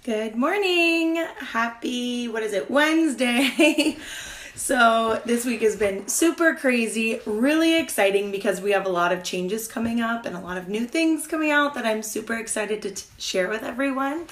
Good morning. Happy, Wednesday. So this week has been super crazy, really exciting because we have a lot of changes coming up and a lot of new things coming out that I'm super excited to share with everyone.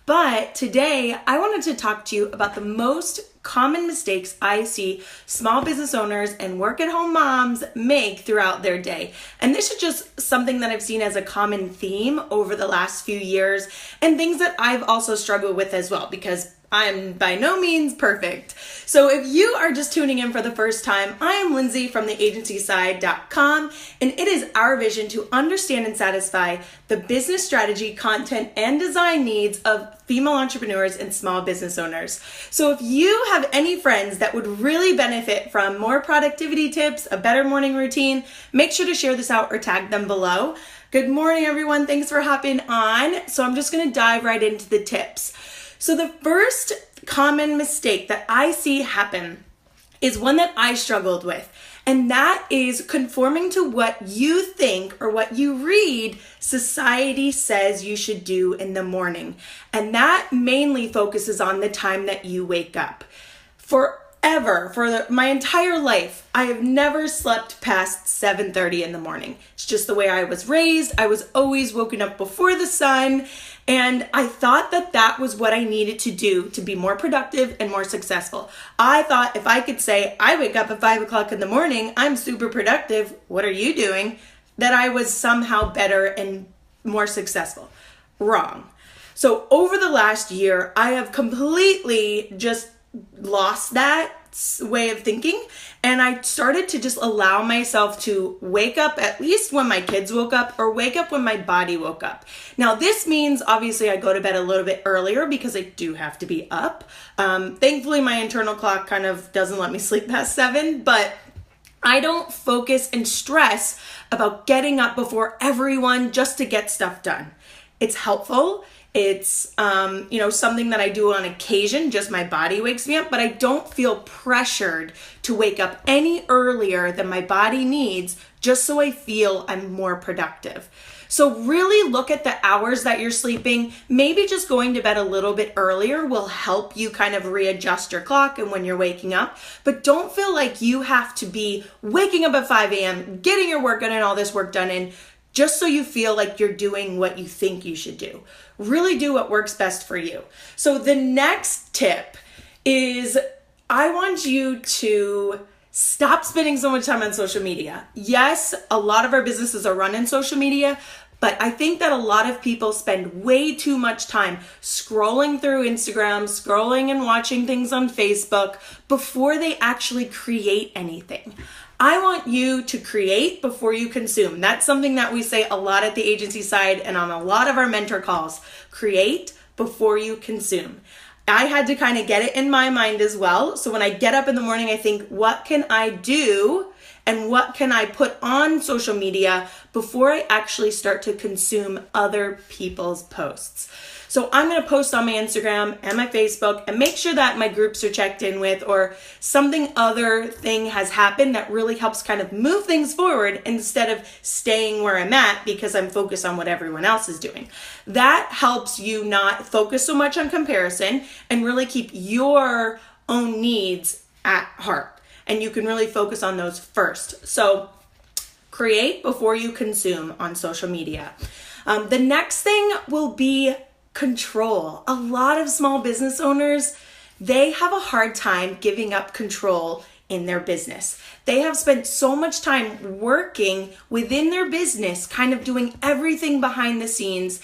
But today I wanted to talk to you about the most common mistakes I see small business owners and work-at-home moms make throughout their day. And this is just something that I've seen as a common theme over the last few years and things that I've also struggled with as well because I'm by no means perfect. So if you are just tuning in for the first time, I am Lindsay from theagencyside.com, and it is our vision to understand and satisfy the business strategy, content, and design needs of female entrepreneurs and small business owners. So if you have any friends that would really benefit from more productivity tips, a better morning routine, make sure to share this out or tag them below. Good morning, everyone. Thanks for hopping on. So I'm just going to dive right into the tips. So the first common mistake that I see happen is one that I struggled with, and that is conforming to what you think or what you read society says you should do in the morning. And that mainly focuses on the time that you wake up. My entire life, I have never slept past 7:30 in the morning. It's just the way I was raised. I was always woken up before the sun, and I thought that that was what I needed to do to be more productive and more successful. I thought if I could say, I wake up at 5 o'clock in the morning, I'm super productive, what are you doing? That I was somehow better and more successful. Wrong. So over the last year, I have completely just lost that way of thinking, and I started to just allow myself to wake up at least when my kids woke up or wake up when my body woke up. Now this means obviously I go to bed a little bit earlier because I do have to be up. Thankfully my internal clock kind of doesn't let me sleep past 7, but I don't focus and stress about getting up before everyone just to get stuff done. It's helpful. It's, something that I do on occasion, just my body wakes me up, but I don't feel pressured to wake up any earlier than my body needs just so I feel I'm more productive. So really look at the hours that you're sleeping. Maybe just going to bed a little bit earlier will help you kind of readjust your clock and when you're waking up, but don't feel like you have to be waking up at 5 a.m., getting your work done and all this work done in just so you feel like you're doing what you think you should do. Really do what works best for you. So the next tip is I want you to stop spending so much time on social media. Yes, a lot of our businesses are run in social media, but I think that a lot of people spend way too much time scrolling through Instagram, scrolling and watching things on Facebook before they actually create anything. I want you to create before you consume. That's something that we say a lot at the agency side and on a lot of our mentor calls. Create before you consume. I had to kind of get it in my mind as well. So when I get up in the morning, I think, what can I do and what can I put on social media before I actually start to consume other people's posts? So I'm going to post on my Instagram and my Facebook and make sure that my groups are checked in with or something other thing has happened that really helps kind of move things forward instead of staying where I'm at because I'm focused on what everyone else is doing. That helps you not focus so much on comparison and really keep your own needs at heart. And you can really focus on those first. So create before you consume on social media. The next thing will be control. A lot of small business owners, they have a hard time giving up control in their business. They have spent so much time working within their business, kind of doing everything behind the scenes,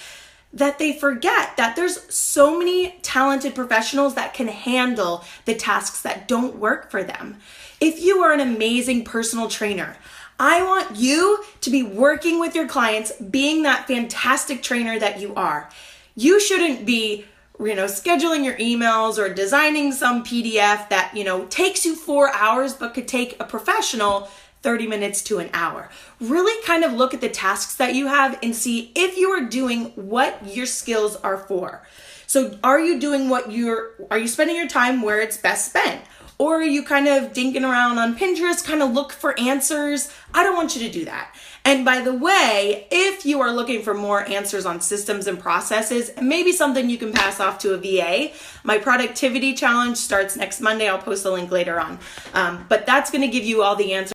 that they forget that there's so many talented professionals that can handle the tasks that don't work for them. If you are an amazing personal trainer, I want you to be working with your clients, being that fantastic trainer that you are. You shouldn't be, scheduling your emails or designing some PDF that, takes you 4 hours but could take a professional 30 minutes to an hour. Really kind of look at the tasks that you have and see if you are doing what your skills are for. So are you doing are you spending your time where it's best spent? Or are you kind of dinking around on Pinterest, kind of look for answers? I don't want you to do that. And by the way, if you are looking for more answers on systems and processes, maybe something you can pass off to a VA, my productivity challenge starts next Monday. I'll post the link later on. But that's going to give you all the answers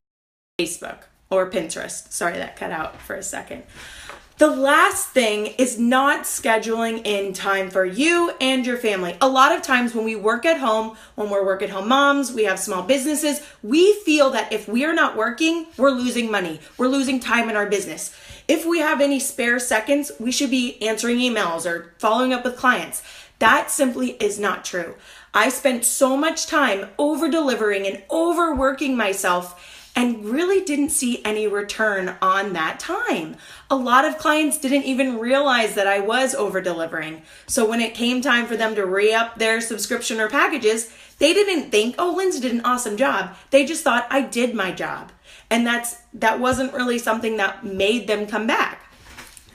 on Facebook or Pinterest. Sorry, that cut out for a second. The last thing is not scheduling in time for you and your family. A lot of times when we work at home, when we're work at home moms, we have small businesses, we feel that if we are not working, we're losing money. We're losing time in our business. If we have any spare seconds, we should be answering emails or following up with clients. That simply is not true. I spent so much time over delivering and overworking myself and really didn't see any return on that time. A lot of clients didn't even realize that I was over delivering. So when it came time for them to re-up their subscription or packages, they didn't think, oh, Lindsay did an awesome job. They just thought I did my job. And that wasn't really something that made them come back.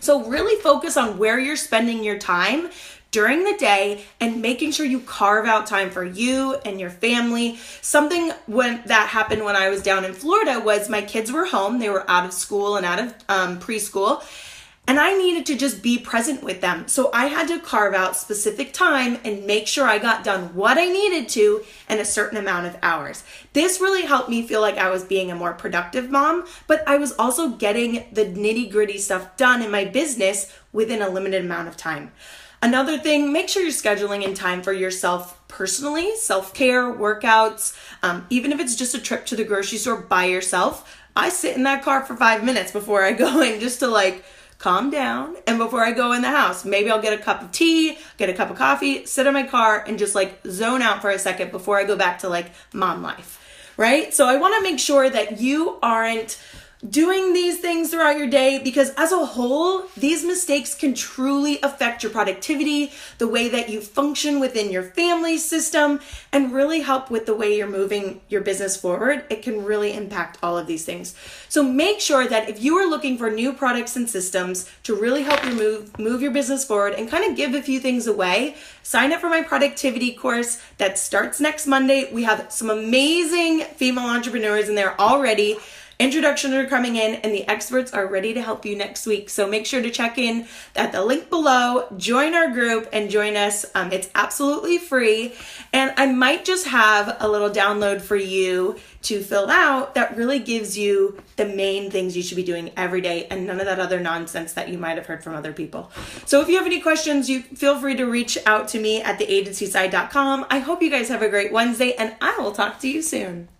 So really focus on where you're spending your time during the day and making sure you carve out time for you and your family. Something that happened when I was down in Florida was my kids were home. They were out of school and out of preschool. And I needed to just be present with them. So I had to carve out specific time and make sure I got done what I needed to in a certain amount of hours. This really helped me feel like I was being a more productive mom, but I was also getting the nitty-gritty stuff done in my business within a limited amount of time. Another thing, make sure you're scheduling in time for yourself personally, self-care, workouts, even if it's just a trip to the grocery store by yourself. I sit in that car for 5 minutes before I go in just to calm down. And before I go in the house, maybe I'll get a cup of tea, get a cup of coffee, sit in my car and just zone out for a second before I go back to mom life, right? So I want to make sure that you aren't doing these things throughout your day, because as a whole, these mistakes can truly affect your productivity, the way that you function within your family system, and really help with the way you're moving your business forward. It can really impact all of these things. So make sure that if you are looking for new products and systems to really help you move your business forward and kind of give a few things away, sign up for my productivity course that starts next Monday. We have some amazing female entrepreneurs in there already. Introductions are coming in and the experts are ready to help you next week. So make sure to check in at the link below, join our group and join us. It's absolutely free. And I might just have a little download for you to fill out that really gives you the main things you should be doing every day and none of that other nonsense that you might have heard from other people. So if you have any questions, you feel free to reach out to me at theagencyside.com. I hope you guys have a great Wednesday and I will talk to you soon.